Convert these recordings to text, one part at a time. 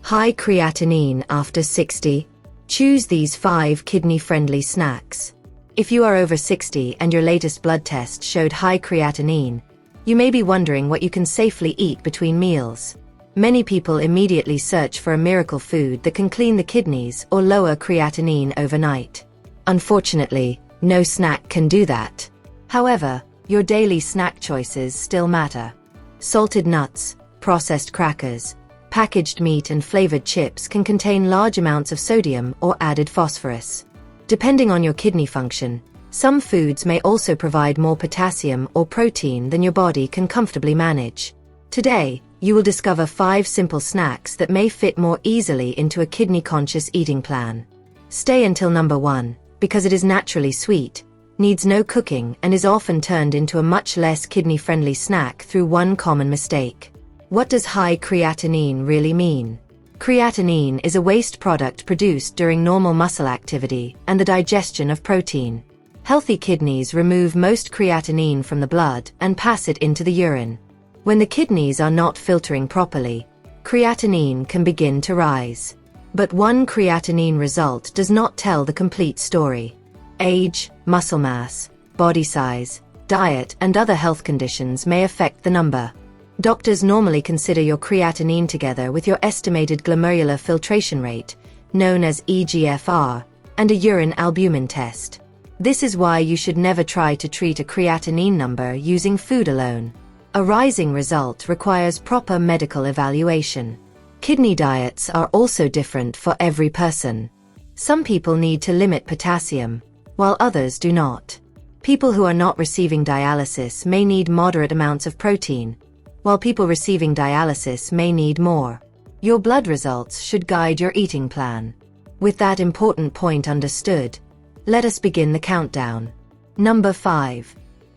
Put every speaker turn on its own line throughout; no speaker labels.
High creatinine after 60? Choose these 5 kidney-friendly snacks. If you are over 60 and your latest blood test showed high creatinine, you may be wondering what you can safely eat between meals. Many people immediately search for a miracle food that can clean the kidneys or lower creatinine overnight. Unfortunately, no snack can do that. However, your daily snack choices still matter. Salted nuts, processed crackers, packaged meat and flavored chips can contain large amounts of sodium or added phosphorus. Depending on your kidney function, some foods may also provide more potassium or protein than your body can comfortably manage. Today, you will discover 5 simple snacks that may fit more easily into a kidney-conscious eating plan. Stay until number 1, because it is naturally sweet, needs no cooking and is often turned into a much less kidney-friendly snack through one common mistake. What does high creatinine really mean? Creatinine is a waste product produced during normal muscle activity and the digestion of protein. Healthy kidneys remove most creatinine from the blood and pass it into the urine. When the kidneys are not filtering properly, creatinine can begin to rise. But one creatinine result does not tell the complete story. Age, muscle mass, body size, diet, and other health conditions may affect the number. Doctors normally consider your creatinine together with your estimated glomerular filtration rate, known as eGFR, and a urine albumin test. This is why you should never try to treat a creatinine number using food alone. A rising result requires proper medical evaluation. Kidney diets are also different for every person. Some people need to limit potassium, while others do not. People who are not receiving dialysis may need moderate amounts of protein, while people receiving dialysis may need more. Your blood results should guide your eating plan. With that important point understood, let us begin the countdown. Number 5.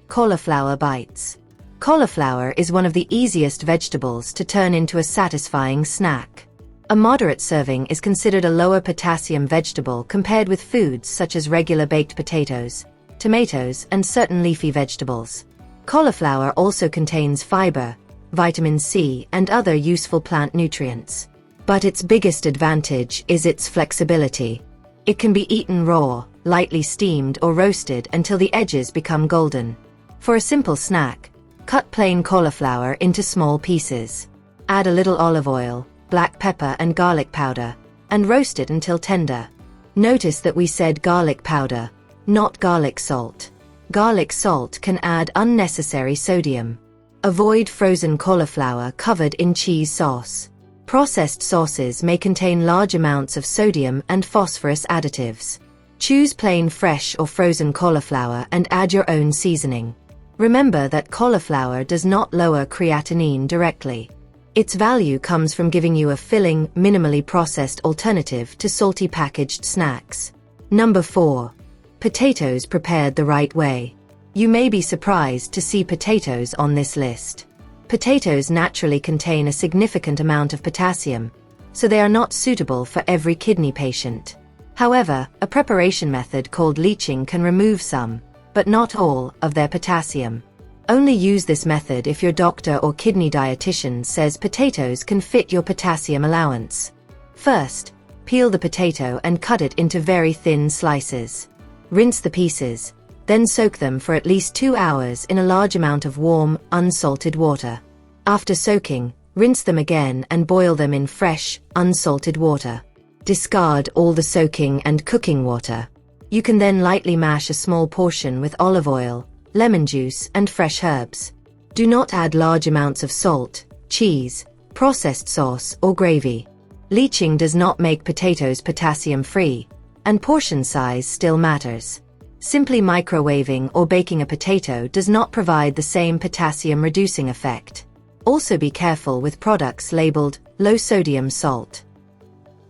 Cauliflower bites. Cauliflower is one of the easiest vegetables to turn into a satisfying snack. A moderate serving is considered a lower potassium vegetable compared with foods such as regular baked potatoes, tomatoes, and certain leafy vegetables. Cauliflower also contains fiber, vitamin C, and other useful plant nutrients. But its biggest advantage is its flexibility. It can be eaten raw, lightly steamed or roasted until the edges become golden. For a simple snack, cut plain cauliflower into small pieces. Add a little olive oil, black pepper and garlic powder, and roast it until tender. Notice that we said garlic powder, not garlic salt. Garlic salt can add unnecessary sodium. Avoid frozen cauliflower covered in cheese sauce. Processed sauces may contain large amounts of sodium and phosphorus additives. Choose plain fresh or frozen cauliflower and add your own seasoning. Remember that cauliflower does not lower creatinine directly. Its value comes from giving you a filling, minimally processed alternative to salty packaged snacks. Number 4. Potatoes prepared the right way. You may be surprised to see potatoes on this list. Potatoes naturally contain a significant amount of potassium, so they are not suitable for every kidney patient. However, a preparation method called leaching can remove some, but not all, of their potassium. Only use this method if your doctor or kidney dietitian says potatoes can fit your potassium allowance. First, peel the potato and cut it into very thin slices. Rinse the pieces, then soak them for at least 2 hours in a large amount of warm, unsalted water. After soaking, rinse them again and boil them in fresh, unsalted water. Discard all the soaking and cooking water. You can then lightly mash a small portion with olive oil, lemon juice, and fresh herbs. Do not add large amounts of salt, cheese, processed sauce, or gravy. Leaching does not make potatoes potassium-free, and portion size still matters. Simply microwaving or baking a potato does not provide the same potassium-reducing effect. Also be careful with products labeled low-sodium salt.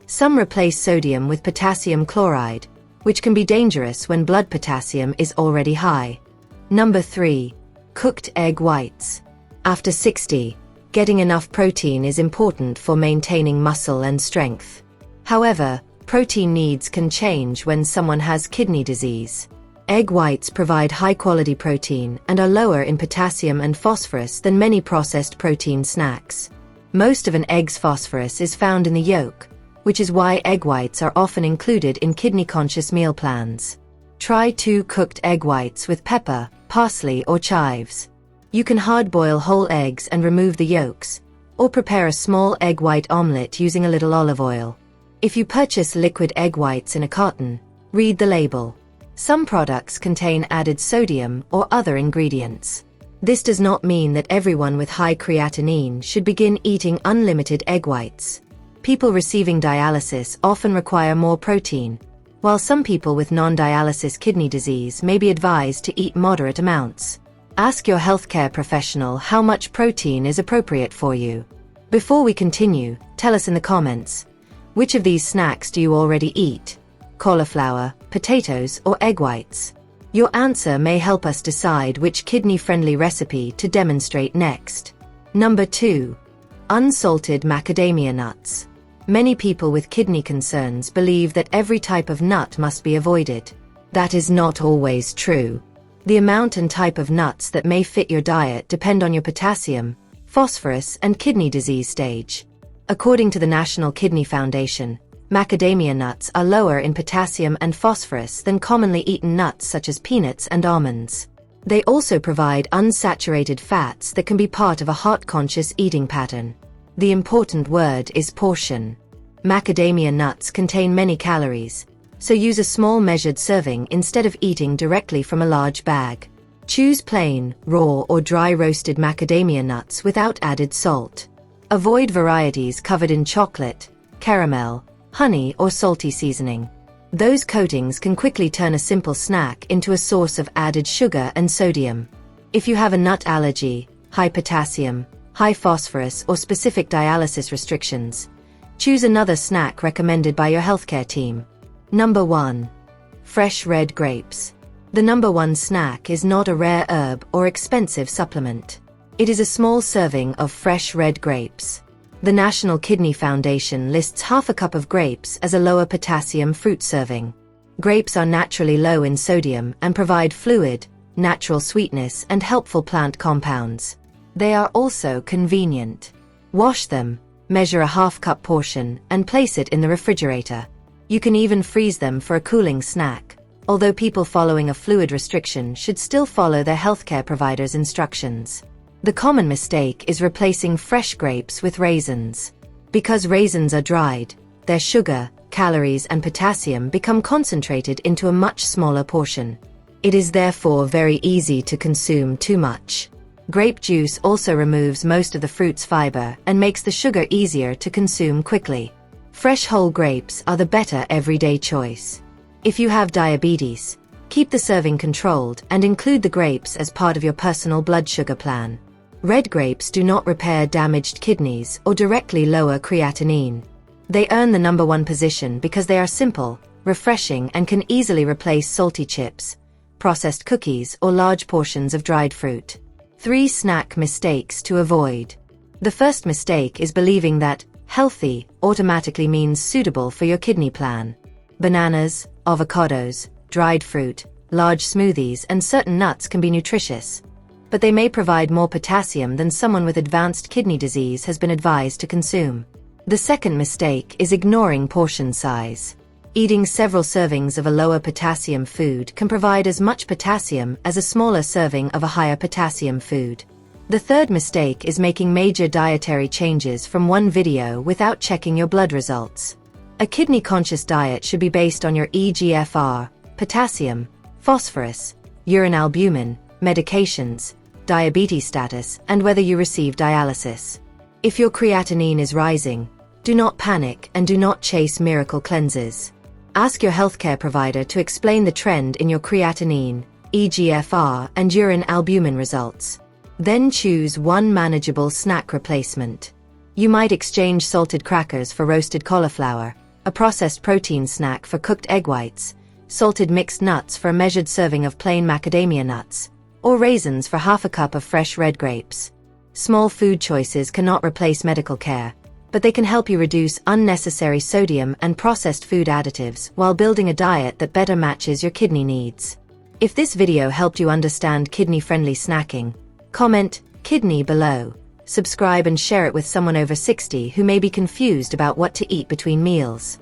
Some replace sodium with potassium chloride, which can be dangerous when blood potassium is already high. Number 3. Cooked egg whites. After 60, getting enough protein is important for maintaining muscle and strength. However, protein needs can change when someone has kidney disease. Egg whites provide high-quality protein and are lower in potassium and phosphorus than many processed protein snacks. Most of an egg's phosphorus is found in the yolk, which is why egg whites are often included in kidney-conscious meal plans. Try 2 cooked egg whites with pepper, parsley or chives. You can hard-boil whole eggs and remove the yolks, or prepare a small egg white omelette using a little olive oil. If you purchase liquid egg whites in a carton, read the label. Some products contain added sodium or other ingredients. This does not mean that everyone with high creatinine should begin eating unlimited egg whites. People receiving dialysis often require more protein, while some people with non-dialysis kidney disease may be advised to eat moderate amounts. Ask your healthcare professional how much protein is appropriate for you. Before we continue, tell us in the comments, which of these snacks do you already eat? Cauliflower, potatoes, or egg whites? Your answer may help us decide which kidney-friendly recipe to demonstrate next. Number 2. Unsalted macadamia nuts. Many people with kidney concerns believe that every type of nut must be avoided. That is not always true. The amount and type of nuts that may fit your diet depend on your potassium, phosphorus, and kidney disease stage. According to the National Kidney Foundation, macadamia nuts are lower in potassium and phosphorus than commonly eaten nuts such as peanuts and almonds. They also provide unsaturated fats that can be part of a heart-conscious eating pattern. The important word is portion. Macadamia nuts contain many calories, so use a small measured serving instead of eating directly from a large bag. Choose plain, raw or dry roasted macadamia nuts without added salt. Avoid varieties covered in chocolate, caramel, honey or salty seasoning. Those coatings can quickly turn a simple snack into a source of added sugar and sodium. If you have a nut allergy, high potassium, high phosphorus or specific dialysis restrictions, choose another snack recommended by your healthcare team. Number 1. Fresh red grapes. The number 1 snack is not a rare herb or expensive supplement. It is a small serving of fresh red grapes. The National Kidney Foundation lists half a cup of grapes as a lower potassium fruit serving. Grapes are naturally low in sodium and provide fluid, natural sweetness and helpful plant compounds. They are also convenient. Wash them, measure a half-cup portion, and place it in the refrigerator. You can even freeze them for a cooling snack, although people following a fluid restriction should still follow their healthcare provider's instructions. The common mistake is replacing fresh grapes with raisins. Because raisins are dried, their sugar, calories, and potassium become concentrated into a much smaller portion. It is therefore very easy to consume too much. Grape juice also removes most of the fruit's fiber and makes the sugar easier to consume quickly. Fresh whole grapes are the better everyday choice. If you have diabetes, keep the serving controlled and include the grapes as part of your personal blood sugar plan. Red grapes do not repair damaged kidneys or directly lower creatinine. They earn the number 1 position because they are simple, refreshing, and can easily replace salty chips, processed cookies, or large portions of dried fruit. 3 snack mistakes to avoid. The first mistake is believing that healthy automatically means suitable for your kidney plan. Bananas, avocados, dried fruit, large smoothies, and certain nuts can be nutritious, but they may provide more potassium than someone with advanced kidney disease has been advised to consume. The second mistake is ignoring portion size. Eating several servings of a lower potassium food can provide as much potassium as a smaller serving of a higher potassium food. The third mistake is making major dietary changes from one video without checking your blood results. A kidney-conscious diet should be based on your eGFR, potassium, phosphorus, urine albumin, medications, diabetes status, and whether you receive dialysis. If your creatinine is rising, do not panic and do not chase miracle cleanses. Ask your healthcare provider to explain the trend in your creatinine, eGFR, and urine albumin results. Then choose one manageable snack replacement. You might exchange salted crackers for roasted cauliflower, a processed protein snack for cooked egg whites, salted mixed nuts for a measured serving of plain macadamia nuts, or raisins for half a cup of fresh red grapes. Small food choices cannot replace medical care, but they can help you reduce unnecessary sodium and processed food additives while building a diet that better matches your kidney needs. If this video helped you understand kidney-friendly snacking, comment "kidney" below. subscribe and share it with someone over 60 who may be confused about what to eat between meals.